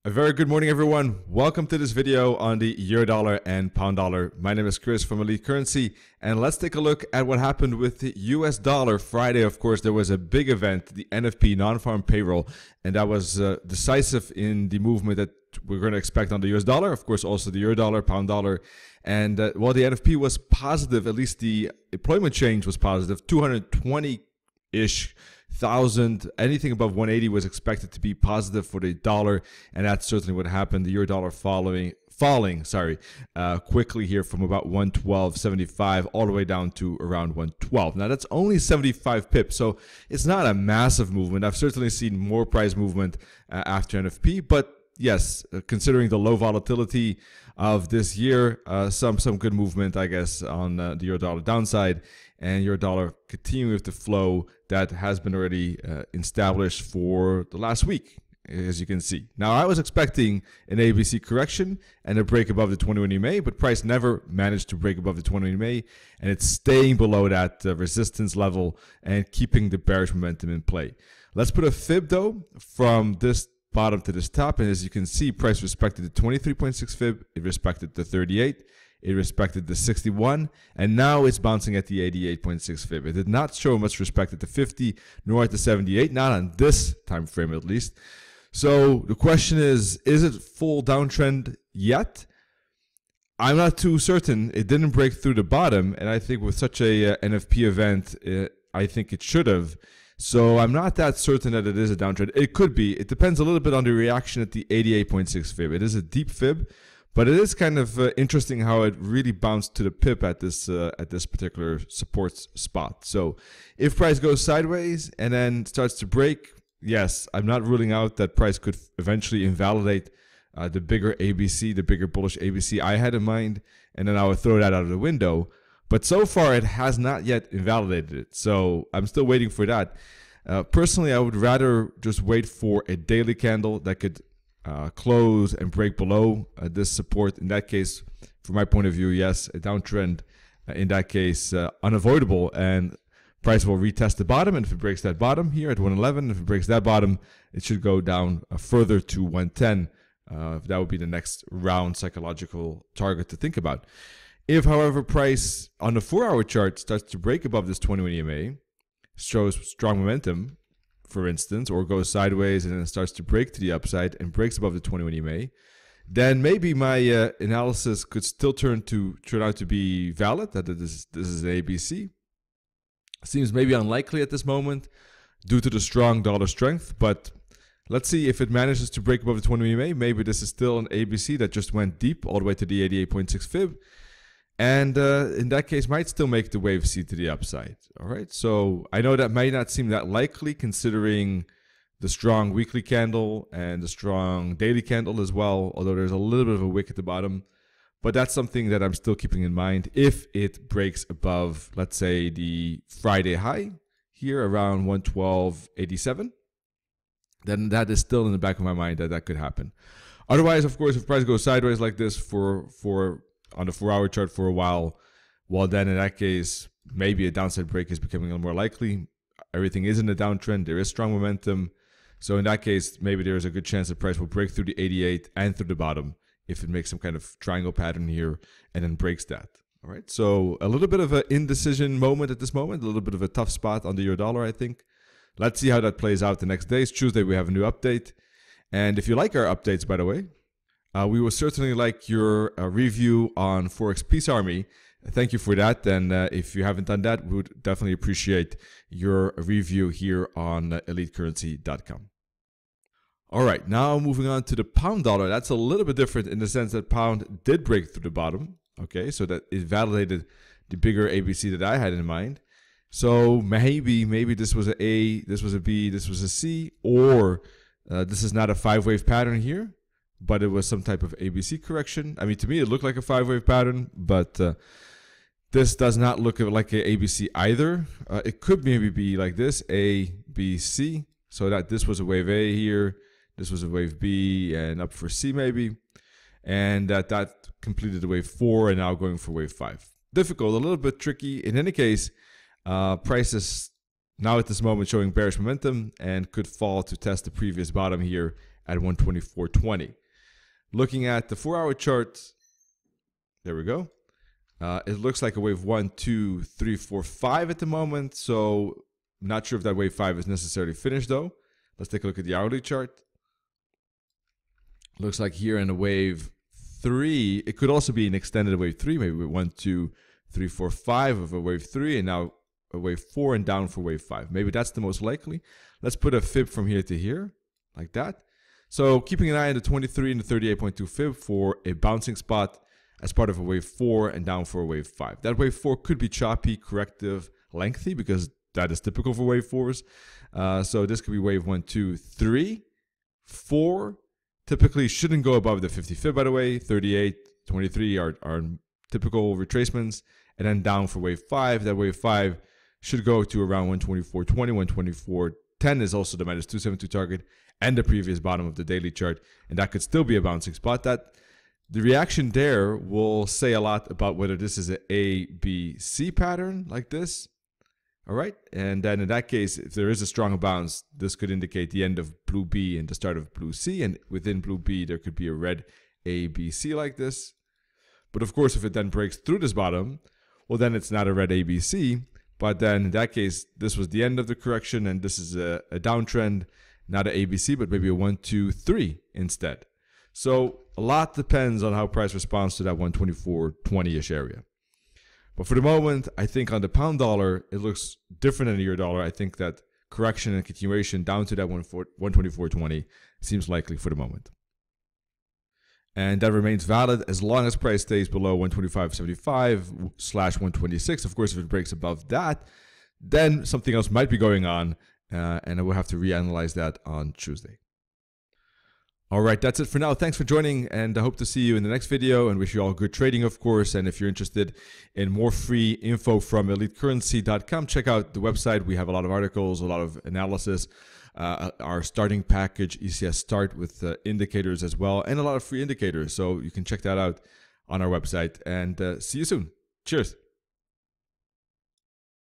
A very good morning, everyone. Welcome to this video on the euro dollar and pound dollar. My name is Chris from Elite Currency, and let's take a look at what happened with the US dollar. Friday, of course, there was a big event, the NFP, non-farm payroll, and that was decisive in the movement that we're going to expect on the US dollar. Of course, also the euro dollar, pound dollar. And while the NFP was positive, at least the employment change was positive, 220-ish thousand. Anything above 180 was expected to be positive for the dollar, and that's certainly what happened. The euro dollar falling quickly here from about 112.75 all the way down to around 112. Now that's only 75 pips, so it's not a massive movement. I've certainly seen more price movement after NFP, but yes, considering the low volatility of this year, some good movement, I guess, on the euro dollar downside, and euro dollar continuing with the flow that has been already established for the last week, as you can see. Now, I was expecting an ABC correction and a break above the 21 EMA, but price never managed to break above the 21 EMA, and it's staying below that resistance level and keeping the bearish momentum in play. Let's put a fib, though, from this bottom to this top, and as you can see, price respected the 23.6 fib, it respected the 38, it respected the 61, and now it's bouncing at the 88.6 fib. It did not show much respect at the 50 nor at the 78, not on this time frame at least. So the question is it full downtrend yet? I'm not too certain. It didn't break through the bottom, and I think with such a NFP event, I think it should have. So I'm not that certain that it is a downtrend. It could be. It depends a little bit on the reaction at the 88.6 fib. It is a deep fib, but it is kind of interesting how it really bounced to the pip at this particular support spot. So if price goes sideways and then starts to break, yes, I'm not ruling out that price could eventually invalidate the bigger ABC, the bigger bullish ABC I had in mind, and then I would throw that out of the window. But so far, it has not yet invalidated it. So I'm still waiting for that. Personally, I would rather just wait for a daily candle that could close and break below this support. In that case, from my point of view, yes, a downtrend in that case unavoidable, and price will retest the bottom. And if it breaks that bottom here at 111, if it breaks that bottom, it should go down further to 110. That would be the next round psychological target to think about. If, however, price on the 4-hour chart starts to break above this 21 EMA, shows strong momentum, for instance, or goes sideways and then starts to break to the upside and breaks above the 21 EMA, then maybe my analysis could still turn out to be valid, that this is an ABC. Seems maybe unlikely at this moment due to the strong dollar strength, but let's see if it manages to break above the 20 EMA. Maybe this is still an ABC that just went deep all the way to the 88.6 fib. And in that case, might still make the wave C to the upside. All right. So I know that may not seem that likely considering the strong weekly candle and the strong daily candle as well, although there's a little bit of a wick at the bottom. But that's something that I'm still keeping in mind. If it breaks above, let's say, the Friday high here around 112.87, then that is still in the back of my mind that could happen. Otherwise, of course, if price goes sideways like this for on the 4-hour chart for a while, well, then in that case, maybe a downside break is becoming a little more likely. Everything is in a downtrend. There is strong momentum. So in that case, maybe there is a good chance that price will break through the 88 and through the bottom if it makes some kind of triangle pattern here and then breaks that. All right. So a little bit of an indecision moment at this moment, a little bit of a tough spot on the euro dollar, I think. Let's see how that plays out the next day. It's Tuesday. We have a new update. And if you like our updates, by the way, we will certainly like your review on Forex Peace Army. Thank you for that. And if you haven't done that, we would definitely appreciate your review here on elitecurrency.com. All right, now moving on to the pound dollar. That's a little bit different in the sense that pound did break through the bottom. Okay, so that it validated the bigger ABC that I had in mind. So maybe this was a A, this was a B, this was a C, or this is not a 5-wave pattern here, but it was some type of ABC correction. I mean, to me, it looked like a 5-wave pattern, but this does not look like an ABC either. It could maybe be like this, A, B, C. So that this was a wave A here, this was a wave B, and up for C maybe. And that completed the wave 4 and now going for wave 5. Difficult, a little bit tricky. In any case, price is now at this moment showing bearish momentum and could fall to test the previous bottom here at 124.20. Looking at the 4-hour chart, there we go. It looks like a wave 1, 2, 3, 4, 5 at the moment. So not sure if that wave 5 is necessarily finished though. Let's take a look at the hourly chart. Looks like here in a wave 3, it could also be an extended wave 3, maybe 1, 2, 3, 4, 5 of a wave 3, and now a wave 4 and down for wave 5. Maybe that's the most likely. Let's put a fib from here to here, like that. So keeping an eye on the 23 and the 38.2 fib for a bouncing spot as part of a wave 4 and down for a wave 5. That wave 4 could be choppy, corrective, lengthy, because that is typical for wave 4s. So this could be wave 1, 2, 3, 4. Typically shouldn't go above the 50 fib, by the way. 38, 23 are typical retracements. And then down for wave 5. That wave 5 should go to around 124.20, 124.10 is also the minus 272 target and the previous bottom of the daily chart. And that could still be a bouncing spot. That the reaction there will say a lot about whether this is an A, B, C pattern like this. All right. And then in that case, if there is a strong bounce, this could indicate the end of blue B and the start of blue C. And within blue B, there could be a red A, B, C like this. But of course, if it then breaks through this bottom, well, then it's not a red A, B, C. But then in that case, this was the end of the correction. And this is a downtrend, not an ABC, but maybe a 1, 2, 3 instead. So a lot depends on how price responds to that 124.20-ish area. But for the moment, I think on the pound dollar, it looks different than the euro dollar. I think that correction and continuation down to that 124.20 seems likely for the moment. And that remains valid as long as price stays below 125.75/126. Of course, if it breaks above that, then something else might be going on, and I will have to reanalyze that on Tuesday. All right, that's it for now. Thanks for joining, and I hope to see you in the next video, and wish you all good trading, of course. And if you're interested in more free info from EliteCurrency.com, check out the website. We have a lot of articles, a lot of analysis, our starting package, ECS Start, with indicators as well, and a lot of free indicators. So you can check that out on our website, and see you soon. Cheers.